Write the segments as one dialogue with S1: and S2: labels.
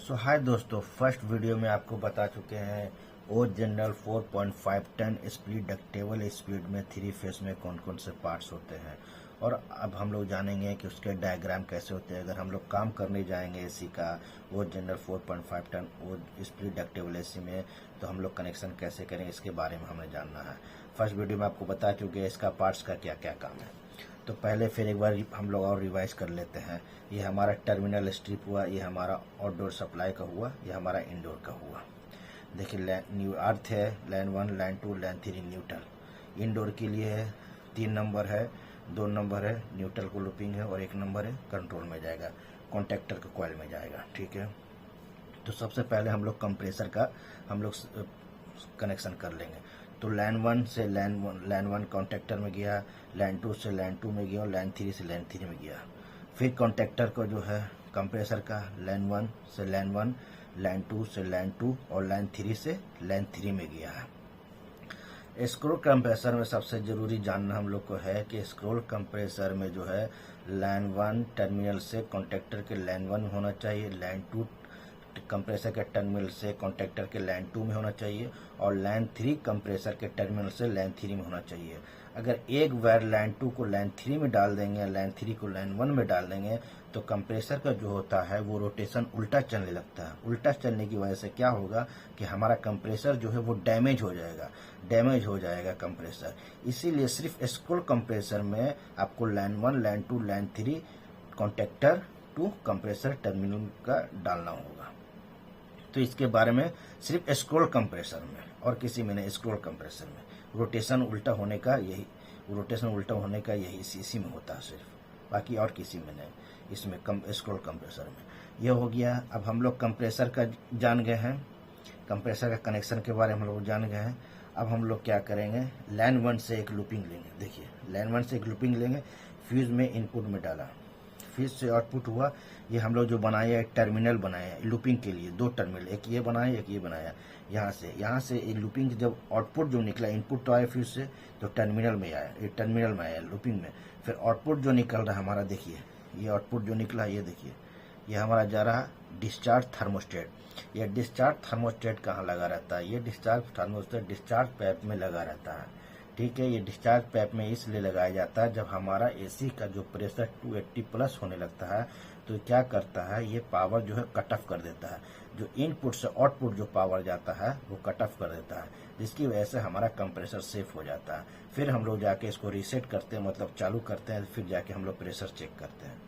S1: सो हाय दोस्तों, first video में आपको बता चुके हैं O General 4.5 ton split ductable speed में 3 फेस में कौन कौन से पार्ट्स होते हैं। और अब हम लोग जानेंगे कि उसके डायग्राम कैसे होते हैं। अगर हम लोग काम करने जाएंगे एसी का ओ जनरल 4.5 टन ओ स्प्लिट डक्टेबल एसी में, तो हम लोग कनेक्शन कैसे करेंगे इसके बारे में हमें जानना है। फर्स्ट वीडियो में आपको बता चुके हैं इसका पार्ट्स का क्या क्या काम है। तो पहले फिर एक बार हम लोग और रिवाइज कर लेते हैं। ये हमारा टर्मिनल स्ट्रिप हुआ, ये हमारा आउटडोर सप्लाई का हुआ, ये हमारा इंडोर का हुआ। देखिए न्यू अर्थ है, line 1, line 2, line 3 neutral. Indoor के लिए है 3 नंबर है, 2 नंबर है न्यूट्रल को लूपिंग है और 1 नंबर है कंट्रोल में जाएगा, कॉन्टेक्टर के कॉइल में जाएगा। ठीक है, तो सबसे पहले हम लोग कंप्रेसर का हम लोग कनेक्शन कर लेंगे। तो लाइन 1 से लाइन 1 कॉन्टेक्टर में गया, लाइन 2 से लाइन 2 में गया और लाइन 3 से लाइन 3 में गया। फिर कॉन्टेक्टर को जो है कंप्रेसर का लाइन 1 से लाइन 1, लाइन 2 से लाइन 2 और लाइन 3 से लाइन 3 में गया है। स्क्रोल कंप्रेसर में सबसे जरूरी जानना हम लोग को है कि स्क्रोल कंप्रेसर में जो है लाइन 1 टर्मिनल से कॉन्टेक्टर के लाइन 1 होना चाहिए, लाइन 2 कंप्रेसर के टर्मिनल से कॉन्टेक्टर के लाइन 2 में होना चाहिए और लाइन 3 कंप्रेसर के टर्मिनल से लाइन 3 में होना चाहिए। अगर एक वायर लाइन 2 को लाइन 3 में डाल देंगे, लाइन 3 को लाइन 1 में डाल देंगे, तो कंप्रेसर का जो होता है वो रोटेशन उल्टा चलने लगता है। उल्टा चलने की वजह से क्या होगा कि हमारा कंप्रेसर जो है वो डैमेज हो जाएगा कंप्रेसर। इसीलिए सिर्फ स्क्रोल कंप्रेसर में आपको line 1, line 2, line 3 contactor to compressor terminal का डालना होगा। तो इसके बारे में सिर्फ स्क्रोल कंप्रेसर में और किसी में नहीं। स्क्रोल कंप्रेसर में रोटेशन उल्टा होने का यही इसी में होता है सिर्फ, बाकी और किसी में नहीं। इसमें स्क्रोल कंप्रेसर में यह हो गया। अब हम लोग कंप्रेसर का जान गए हैं, कंप्रेसर का कनेक्शन के बारे में हम लोग जान गए हैं। अब हम लोग क्या करेंगे, लाइन 1 से एक लूपिंग लेंगे। देखिए लाइन 1 से एक लूपिंग लेंगे, फ्यूज में इनपुट में डाला, फ्यूज से आउटपुट हुआ। ये हम लोग जो बनाया टर्मिनल बनाया लूपिंग के लिए 2 टर्मिनल, एक ये बनाया एक ये बनाया। यहाँ से लूपिंग जब आउटपुट जो निकला, इनपुट तो आया फ्यूज से तो टर्मिनल में आया, ये टर्मिनल में आया लूपिंग में। फिर आउटपुट जो निकल रहा है हमारा, देखिए ये आउटपुट जो निकला, ये देखिए ये हमारा जा रहा डिस्चार्ज थर्मोस्टेट। ये डिस्चार्ज थर्मोस्टेट कहाँ लगा रहता है, ये डिस्चार्ज थर्मोस्टेट डिस्चार्ज पाइप में लगा रहता है। ठीक है, ये डिस्चार्ज पाइप में इसलिए लगाया जाता है जब हमारा एसी का जो प्रेशर 280 प्लस होने लगता है तो क्या करता है, ये पावर जो है कट ऑफ कर देता है। जो इनपुट से आउटपुट जो पावर जाता है वो कट ऑफ कर देता है, जिसकी वजह से हमारा कंप्रेसर सेफ हो जाता है। फिर हम लोग जाके इसको रीसेट करते हैं, मतलब चालू करते हैं, फिर जाके हम लोग प्रेशर चेक करते हैं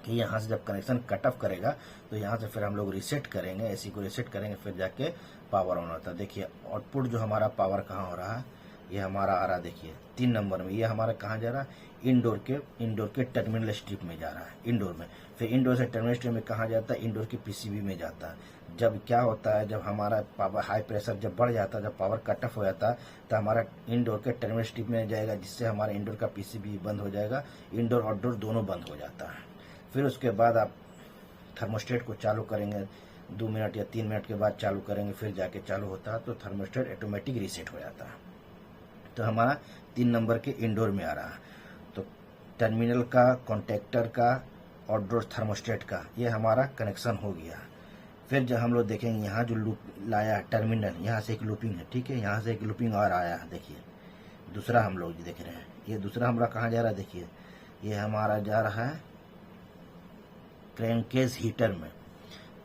S1: कि यहाँ से जब कनेक्शन कट ऑफ करेगा तो यहाँ से फिर हम लोग रीसेट करेंगे, एसी को रीसेट करेंगे, फिर जाके पावर ऑन होता है। देखिए आउटपुट जो हमारा पावर कहाँ हो रहा है, ये हमारा आ रहा, देखिए 3 नंबर में। ये हमारा कहाँ जा रहा है, इंडोर के टर्मिनल स्ट्रिप में जा रहा है, इंडोर में। फिर इंडोर से टर्मिनल स्ट्रिप में कहाँ जाता है, इंडोर के पीसीबी में जाता है। जब क्या होता है, जब हमारा पावर हाई प्रेशर जब बढ़ जाता है, जब पावर कट ऑफ हो जाता है, तो हमारा इंडोर के टर्मिनल स्ट्रिप में जाएगा, जिससे हमारा इंडोर का पीसीबी बंद हो जाएगा, इंडोर आउटडोर दोनों बंद हो जाता है। फिर उसके बाद आप थर्मोस्टेट को चालू करेंगे, 2 मिनट या 3 मिनट के बाद चालू करेंगे, फिर जाके चालू होता है, तो थर्मोस्टेट ऑटोमेटिक रीसेट हो जाता है। तो हमारा 3 नंबर के इंडोर में आ रहा है। तो टर्मिनल का, कॉन्टेक्टर का, आउटडोर थर्मोस्टेट का ये हमारा कनेक्शन हो गया। फिर जब हम लोग देखेंगे यहाँ जो लूप लाया टर्मिनल, यहाँ से एक लूपिंग है। ठीक है, यहाँ से एक लूपिंग और आया है, देखिए दूसरा हम लोग देख रहे हैं। ये दूसरा हमारा कहाँ जा रहा है, देखिए ये हमारा जा रहा है क्रैंकेज हीटर में।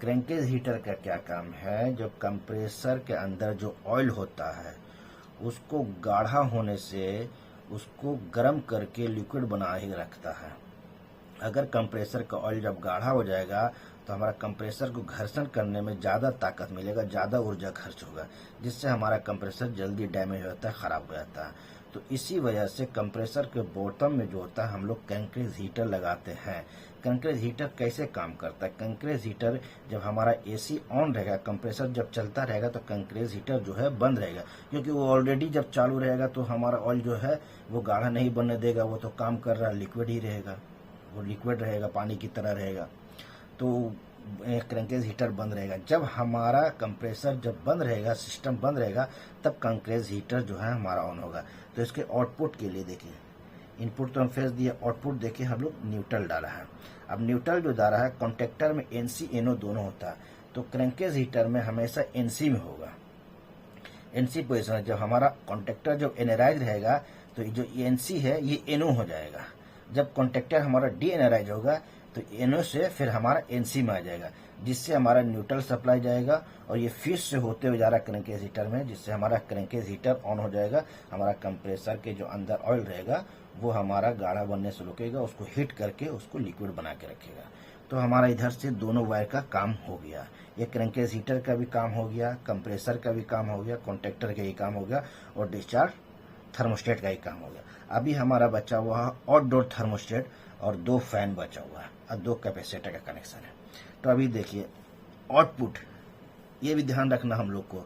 S1: क्रैंकेज हीटर का क्या काम है, जो कंप्रेसर के अंदर जो ऑयल होता है उसको गाढ़ा होने से उसको गर्म करके लिक्विड बना ही रखता है। अगर कंप्रेसर का ऑयल जब गाढ़ा हो जाएगा तो हमारा कंप्रेसर को घर्षण करने में ज़्यादा ताकत मिलेगा, ज़्यादा ऊर्जा खर्च होगा, जिससे हमारा कंप्रेसर जल्दी डैमेज हो जाता है, ख़राब हो जाता है। तो इसी वजह से कंप्रेसर के बॉटम में जो होता है हम लोग क्रैंकेज हीटर लगाते हैं। क्रैंकेज हीटर कैसे काम करता है, क्रैंकेज हीटर जब हमारा एसी ऑन रहेगा, कंप्रेसर जब चलता रहेगा तो क्रैंकेज हीटर जो है बंद रहेगा, क्योंकि वो ऑलरेडी जब चालू रहेगा तो हमारा ऑयल जो है वो गाढ़ा नहीं बनने देगा, वो तो काम कर रहा है, लिक्विड ही रहेगा, वो लिक्विड रहेगा, पानी की तरह रहेगा। तो क्रैंकेज हीटर बंद रहेगा। जब हमारा कंप्रेसर जब बंद रहेगा, सिस्टम बंद रहेगा, तब क्रैंकेज हीटर जो है हमारा ऑन होगा। तो इसके आउटपुट के लिए देखिए, इनपुट तो हम फेस दिया, आउटपुट देखिए हम लोग न्यूट्रल डाला है। अब न्यूट्रल जो डाला है, कॉन्टेक्टर में NC NO दोनों होता है, तो क्रैंकेज हीटर में हमेशा एनसी में होगा। एनसी पोजिशन, जब हमारा कॉन्टेक्टर जब एनराइज रहेगा तो जो एनसी है ये एनओ हो जाएगा। जब कॉन्टेक्टर हमारा डी एनराइज होगा तो एनओ से फिर हमारा एनसी में आ जाएगा, जिससे हमारा न्यूट्रल सप्लाई जाएगा और ये फ्यूज से होते हुए जा रहा है क्रैंकेज हीटर में, जिससे हमारा क्रैंकेज हीटर ऑन हो जाएगा। हमारा कंप्रेसर के जो अंदर ऑयल रहेगा वो हमारा गाढ़ा बनने से रुकेगा, उसको हीट करके उसको लिक्विड बना के रखेगा। तो हमारा इधर से दोनों वायर का काम हो गया। ये क्रैंकेज हीटर का भी काम हो गया, कंप्रेसर का भी काम हो गया, कॉन्टेक्टर का ही काम हो गया और डिस्चार्ज थर्मोस्टेट का ही काम हो गया। अभी हमारा बचा हुआ है आउटडोर थर्मोस्टेट और 2 फैन बचा हुआ है और 2 कैपेसिटर का कनेक्शन है। तो अभी देखिए आउटपुट, ये भी ध्यान रखना हम लोग को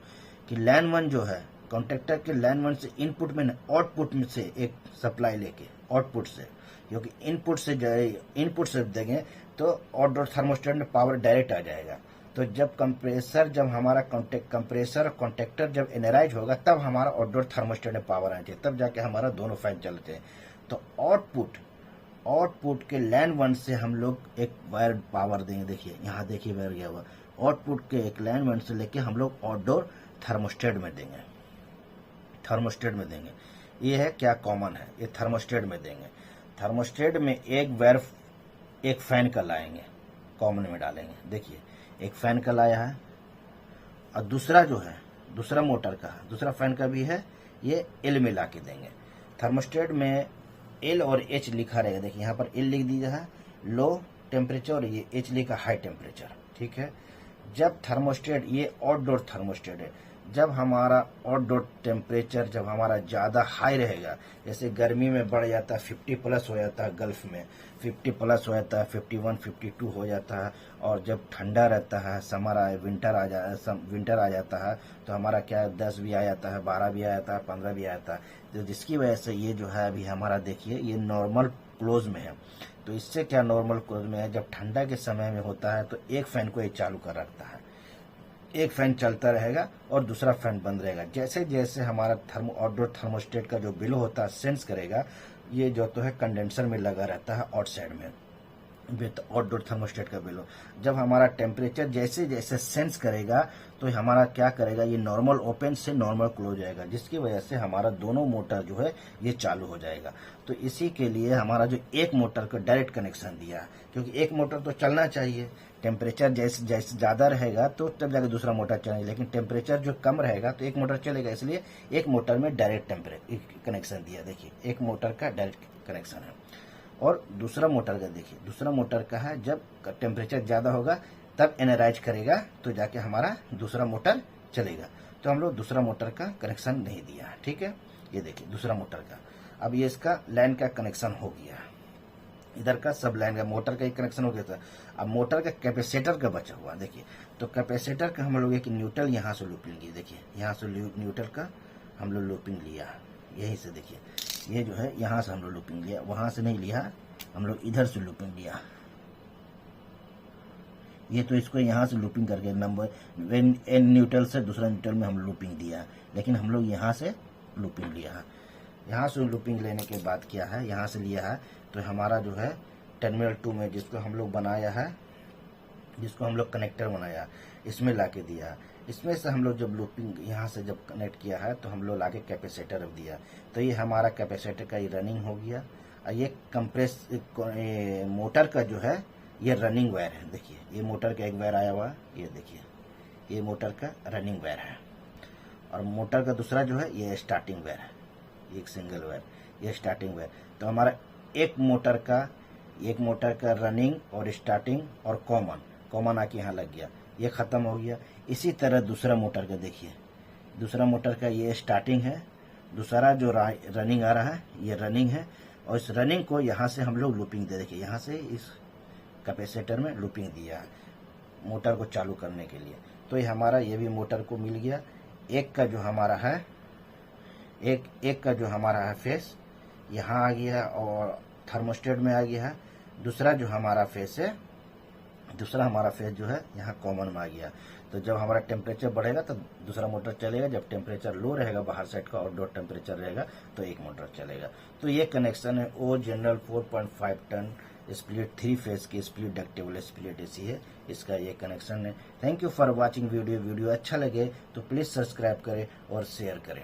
S1: कि लाइन 1 जो है कॉन्टेक्टर के लाइन 1 से इनपुट में आउटपुट में से एक सप्लाई लेके आउटपुट से, क्योंकि इनपुट से देंगे तो आउटडोर थर्मोस्टेट में पावर डायरेक्ट आ जाएगा। तो जब जब हमारा कंप्रेसर और कॉन्टेक्टर जब एनराइज होगा तब हमारा आउटडोर थर्मोस्टेट में पावर आनी चाहिए, तब जाके हमारा दोनों फैन चलते हैं। तो आउटपुट के लाइन 1 से हम लोग एक वायर पावर देंगे। देखिए यहाँ देखिए वायर गया हुआ, आउटपुट के एक लाइन 1 से लेके हम लोग आउटडोर थर्मोस्टेट में देंगे। ये है क्या कॉमन है, ये थर्मोस्टेट में देंगे। थर्मोस्टेट में एक वायर एक फैन का लाएंगे, कॉमन में डालेंगे। देखिए एक फैन का लाया है और दूसरा जो है दूसरा मोटर का, दूसरा फैन का भी है, ये एल में ला के देंगे। थर्मोस्टेट में एल और एच लिखा रहेगा। देखिए यहाँ पर एल लिख दीजिए है लो टेम्परेचर और ये एच लिखा हाई टेम्परेचर, ठीक है। जब थर्मोस्टेट, ये आउटडोर थर्मोस्टेट है, जब हमारा आउटडोर टेम्परेचर जब हमारा ज़्यादा हाई रहेगा, जैसे गर्मी में बढ़ जाता है 50 प्लस हो जाता है, गल्फ में 50 प्लस हो जाता है, 51 52 हो जाता है। और जब ठंडा रहता है, विंटर आ जाता है तो हमारा क्या 10 भी आ जाता है, 12 भी आ जाता है, 15 भी आ जाता है। तो जिसकी वजह से ये जो है अभी हमारा देखिए ये नॉर्मल क्लोज में है। तो इससे क्या नॉर्मल क्लोज में है, जब ठंडा के समय में होता है तो एक फैन को ये चालू कर रखता है, एक फैन चलता रहेगा और दूसरा फैन बंद रहेगा। जैसे जैसे हमारा आउटडोर थर्मोस्टेट का जो बिलो होता है सेंस करेगा, ये जो तो है कंडेंसर में लगा रहता है आउटसाइड में आउटडोर थर्मोस्टेट का बिलो। जब हमारा टेम्परेचर जैसे जैसे सेंस करेगा तो हमारा क्या करेगा, ये नॉर्मल ओपन से नॉर्मल क्लोज हो जाएगा, जिसकी वजह से हमारा दोनों मोटर जो है ये चालू हो जाएगा। तो इसी के लिए हमारा जो एक मोटर को डायरेक्ट कनेक्शन दिया, क्योंकि एक मोटर तो चलना चाहिए। टेम्परेचर जैसे जैसे ज़्यादा रहेगा तो तब जाकर दूसरा मोटर चलेगा, लेकिन टेम्परेचर जो कम रहेगा तो एक मोटर चलेगा, इसलिए एक मोटर में डायरेक्ट कनेक्शन दिया। देखिए एक मोटर का डायरेक्ट कनेक्शन है। और दूसरा मोटर का देखिए, दूसरा मोटर का है जब टेम्परेचर ज़्यादा होगा तब एनराइज करेगा तो जाके हमारा दूसरा मोटर चलेगा। तो हम लोग दूसरा मोटर का कनेक्शन नहीं दिया, ठीक है। ये देखिए दूसरा मोटर का, अब ये इसका लाइन का कनेक्शन हो गया, इधर का सब लाइन का मोटर का ही कनेक्शन हो गया था। अब मोटर का कैपेसिटर का बचा हुआ, देखिए तो कैपेसिटर का हम लोग एक न्यूट्रल यहाँ से लूपिंग लिए। देखिए यहाँ से न्यूट्रल का हम लोग लूपिंग लिया, यहीं से देखिए ये जो है यहाँ से हम लोग लूपिंग लिया, वहां से नहीं लिया, हम लोग इधर से लूपिंग लिया। ये तो इसको यहाँ से लूपिंग करके नंबर एन न्यूट्रल से दूसरा न्यूट्रल में हम लूपिंग दिया, लेकिन हम लोग यहाँ से लूपिंग लिया है। यहाँ से लूपिंग लेने के बाद क्या है, यहाँ से लिया है तो हमारा जो है टर्मिनल 2 में जिसको हम लोग बनाया है, जिसको हम लोग कनेक्टर बनाया, इसमें ला के दिया। इसमें से हम लोग जब लूपिंग यहाँ से जब कनेक्ट किया है तो हम लोग लाके कैपेसिटर दिया। तो ये हमारा कैपेसिटर का ये रनिंग हो गया। और ये मोटर का जो है ये रनिंग वायर है। देखिए ये मोटर का एक वायर आया हुआ, ये देखिए ये मोटर का रनिंग वायर है। और मोटर का दूसरा जो है ये स्टार्टिंग वायर है, एक सिंगल वायर, ये स्टार्टिंग वायर। तो हमारा एक मोटर का रनिंग और स्टार्टिंग और कॉमन आके यहाँ लग गया, ये खत्म हो गया। इसी तरह दूसरा मोटर का देखिए, दूसरा मोटर का ये स्टार्टिंग है, दूसरा जो रनिंग आ रहा है ये रनिंग है। और इस रनिंग को यहाँ से हम लोग लूपिंग दे, देखिए यहाँ से इस कैपेसिटर में लूपिंग दिया है मोटर को चालू करने के लिए। तो ये हमारा ये भी मोटर को मिल गया। एक का जो हमारा है एक का जो हमारा है फेस यहाँ आ गया और थर्मोस्टेट में आ गया है। दूसरा जो हमारा फेस है, दूसरा हमारा फेस जो है यहाँ कॉमन में आ गया। तो जब हमारा टेम्परेचर बढ़ेगा तो दूसरा मोटर चलेगा, जब टेम्परेचर लो रहेगा बाहर साइड का आउटडोर टेम्परेचर रहेगा तो एक मोटर चलेगा। तो ये कनेक्शन है ओ जनरल 4.5 टन स्प्लिट 3 फेज की स्प्लिट डक्टेबल स्प्लिट एसी है। इसका ये कनेक्शन है। Thank you for watching video अच्छा लगे तो प्लीज़ सब्सक्राइब करें और शेयर करें।